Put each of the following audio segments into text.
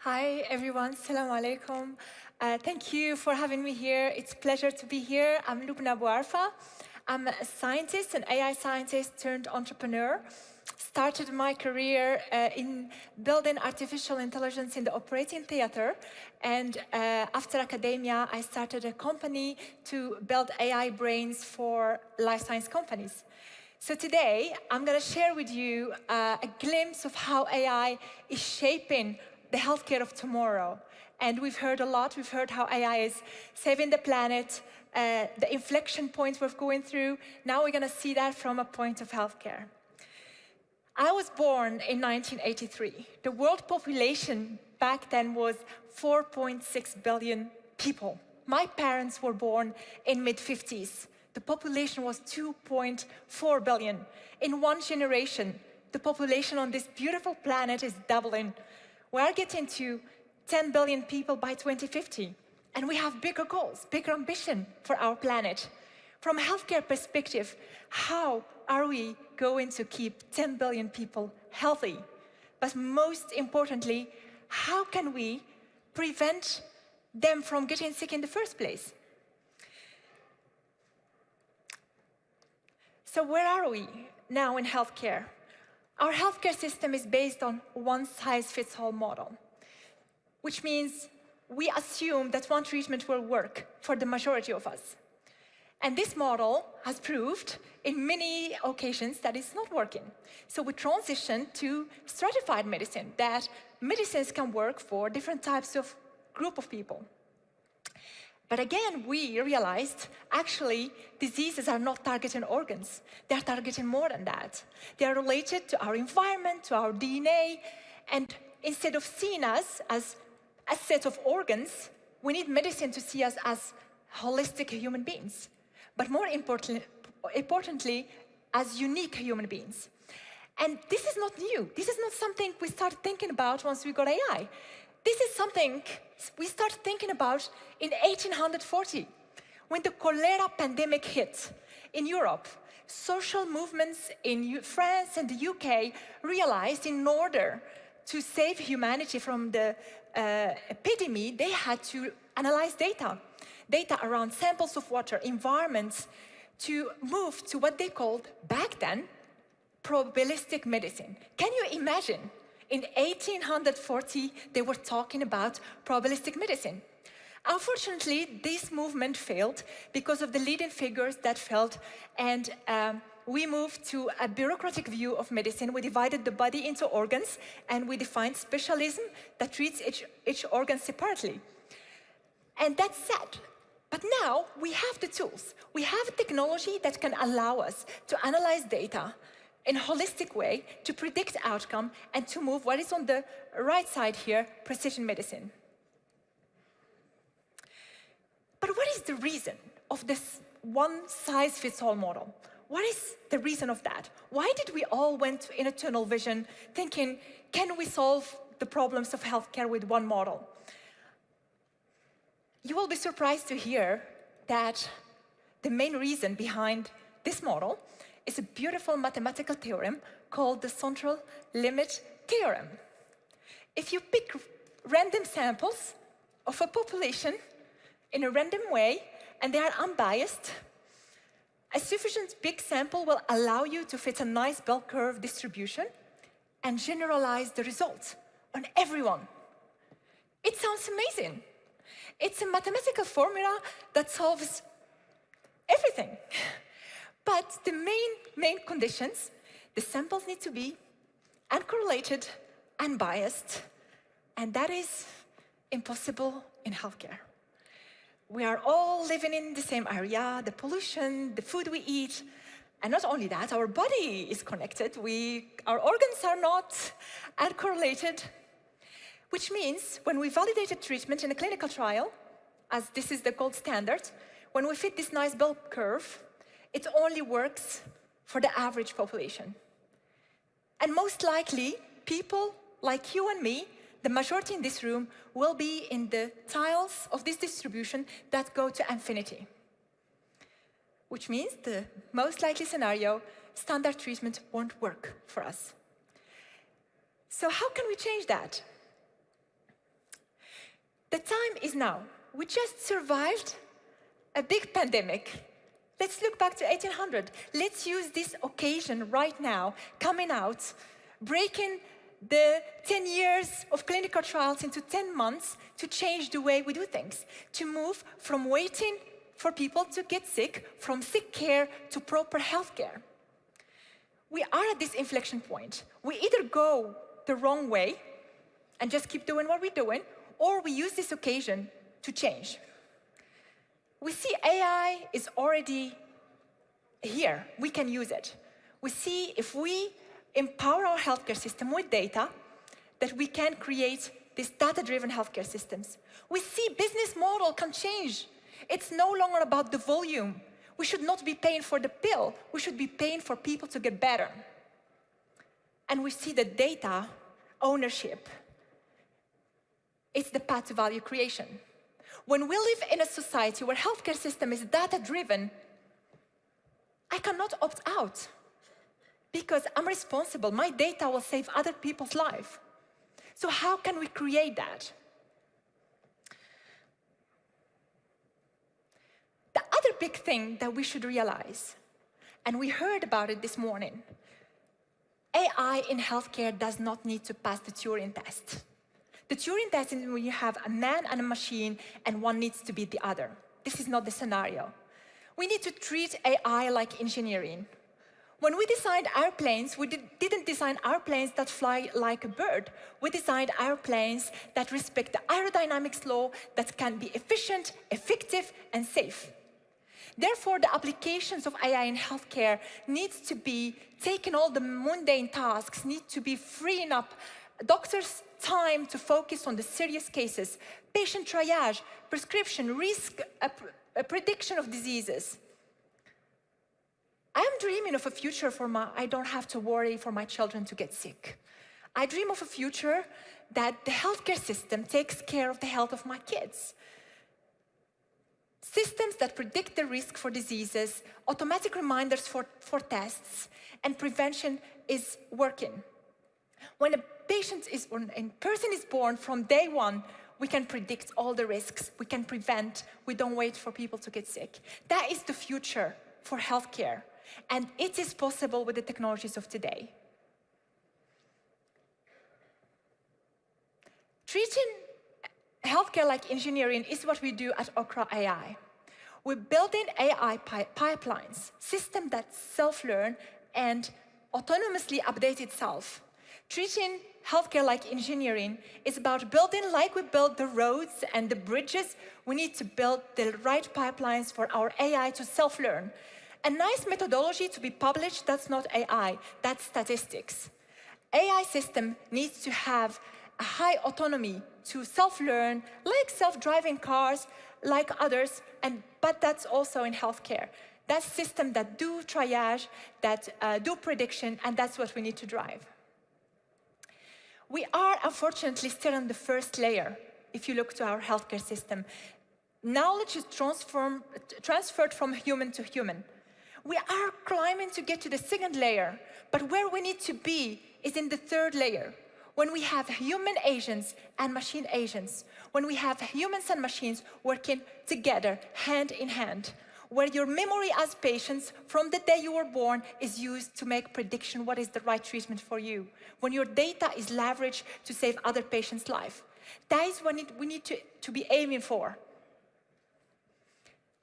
Hi, everyone. Assalamu alaikum. Thank you for having me here. It's a pleasure to be here. I'm Lubna Bouarfa. I'm a scientist, an AI scientist turned entrepreneur. Started my career in building artificial intelligence in the operating theater. And after academia, I started a company to build AI brains for life science companies. So today, I'm going to share with you a glimpse of how AI is shaping the healthcare of tomorrow. And we've heard a lot. We've heard how AI is saving the planet, the inflection points we're going through. Now we're going to see that from a point of healthcare. I was born in 1983. The world population back then was 4.6 billion people. My parents were born in mid-50s. The population was 2.4 billion. In one generation, the population on this beautiful planet is doubling. We are getting to 10 billion people by 2050. And we have bigger goals, bigger ambition for our planet. From a healthcare perspective, how are we going to keep 10 billion people healthy? But most importantly, how can we prevent them from getting sick in the first place? So where are we now in healthcare? Our healthcare system is based on one-size-fits-all model, which means we assume that one treatment will work for the majority of us. And this model has proved in many occasions that it's not working. So we transitioned to stratified medicine, that medicines can work for different types of group of people. But again, we realized, actually, diseases are not targeting organs. They're targeting more than that. They are related to our environment, to our DNA, and instead of seeing us as a set of organs, we need medicine to see us as holistic human beings, but more importantly, as unique human beings. And this is not new. This is not something we started thinking about once we got AI. This is something we started thinking about in 1840, when the cholera pandemic hit in Europe. Social movements in France and the UK realized in order to save humanity from the epidemic, they had to analyze data around samples of water, environments, to move to what they called, back then, probabilistic medicine. Can you imagine? In 1840, they were talking about probabilistic medicine. Unfortunately, this movement failed because of the leading figures that failed, and we moved to a bureaucratic view of medicine. We divided the body into organs, and we defined specialism that treats each organ separately. And that's sad. But now, we have the tools. We have technology that can allow us to analyze data in a holistic way, to predict outcome, and to move what is on the right side here, precision medicine. But what is the reason of this one-size-fits-all model? What is the reason of that? Why did we all went in a tunnel vision, thinking, can we solve the problems of healthcare with one model? You will be surprised to hear that the main reason behind this model is a beautiful mathematical theorem called the central limit theorem. If you pick random samples of a population in a random way, and they are unbiased, a sufficient big sample will allow you to fit a nice bell curve distribution and generalize the results on everyone. It sounds amazing. It's a mathematical formula that solves everything. But the main conditions, the samples need to be uncorrelated, unbiased, and that is impossible in healthcare. We are all living in the same area, the pollution, the food we eat, and not only that, our body is connected. Our organs are not uncorrelated, which means when we validate a treatment in a clinical trial, as this is the gold standard, when we fit this nice bell curve, it only works for the average population. And most likely, people like you and me, the majority in this room, will be in the tiles of this distribution that go to infinity. Which means the most likely scenario, standard treatment won't work for us. So how can we change that? time is now. We just survived a big pandemic. Let's look back to 1800. Let's use this occasion right now, coming out, breaking the 10 years of clinical trials into 10 months to change the way we do things, to move from waiting for people to get sick, from sick care to proper healthcare. We are at this inflection point. We either go the wrong way and just keep doing what we're doing, or we use this occasion to change. We see AI is already here. We can use it. We see if we empower our healthcare system with data, that we can create these data-driven healthcare systems. We see business model can change. It's no longer about the volume. We should not be paying for the pill. We should be paying for people to get better. And we see that data ownership is the path to value creation. When we live in a society where healthcare system is data-driven, I cannot opt out because I'm responsible. My data will save other people's life. So how can we create that? The other big thing that we should realize, and we heard about it this morning, AI in healthcare does not need to pass the Turing test. The Turing test is when you have a man and a machine and one needs to beat the other. This is not the scenario. We need to treat AI like engineering. When we designed airplanes, we didn't design airplanes that fly like a bird. We designed airplanes that respect the aerodynamics law, that can be efficient, effective, and safe. Therefore, the applications of AI in healthcare needs to be taking all the mundane tasks, need to be freeing up doctors' time to focus on the serious cases, patient triage, prescription, risk, prediction of diseases. I'm dreaming of a future I don't have to worry for my children to get sick. I dream of a future that the healthcare system takes care of the health of my kids. Systems that predict the risk for diseases, automatic reminders for tests, and prevention is working. When a person is born, from day one, we can predict all the risks, we can prevent, we don't wait for people to get sick. That is the future for healthcare, and it is possible with the technologies of today. Treating healthcare like engineering is what we do at OKRA.ai. We're building AI pipelines, systems that self-learn and autonomously update itself. Treating healthcare like engineering is about building like we build the roads and the bridges. We need to build the right pipelines for our AI to self-learn. A nice methodology to be published, that's not AI, that's statistics. AI system needs to have a high autonomy to self-learn, like self-driving cars, like others, but that's also in healthcare. That's systems that do triage, that do prediction, and that's what we need to drive. We are, unfortunately, still on the first layer, if you look to our healthcare system. Knowledge is transferred from human to human. We are climbing to get to the second layer, but where we need to be is in the third layer. When we have human agents and machine agents, when we have humans and machines working together, hand in hand, where your memory as patients from the day you were born is used to make prediction what is the right treatment for you, when your data is leveraged to save other patients' life. That is what we need to be aiming for.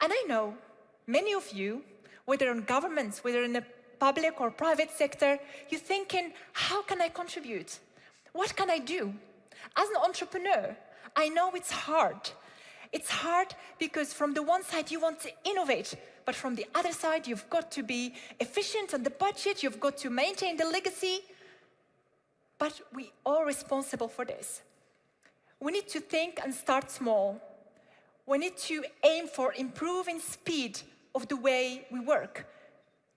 And I know many of you, whether in governments, whether in the public or private sector, you're thinking, how can I contribute? What can I do? As an entrepreneur, I know it's hard. It's hard because from the one side you want to innovate, but from the other side you've got to be efficient on the budget, you've got to maintain the legacy. But we are responsible for this. We need to think and start small. We need to aim for improving speed of the way we work,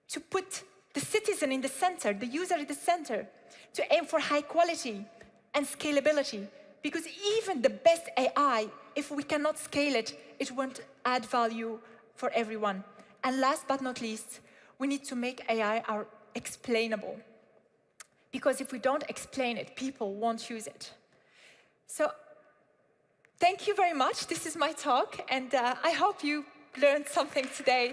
to put the citizen in the center, the user in the center, to aim for high quality and scalability, because even the best AI, if we cannot scale it, it won't add value for everyone. And last but not least, we need to make AI explainable, because if we don't explain it, people won't use it. So Thank you very much. This is my talk, and I hope you learned something today.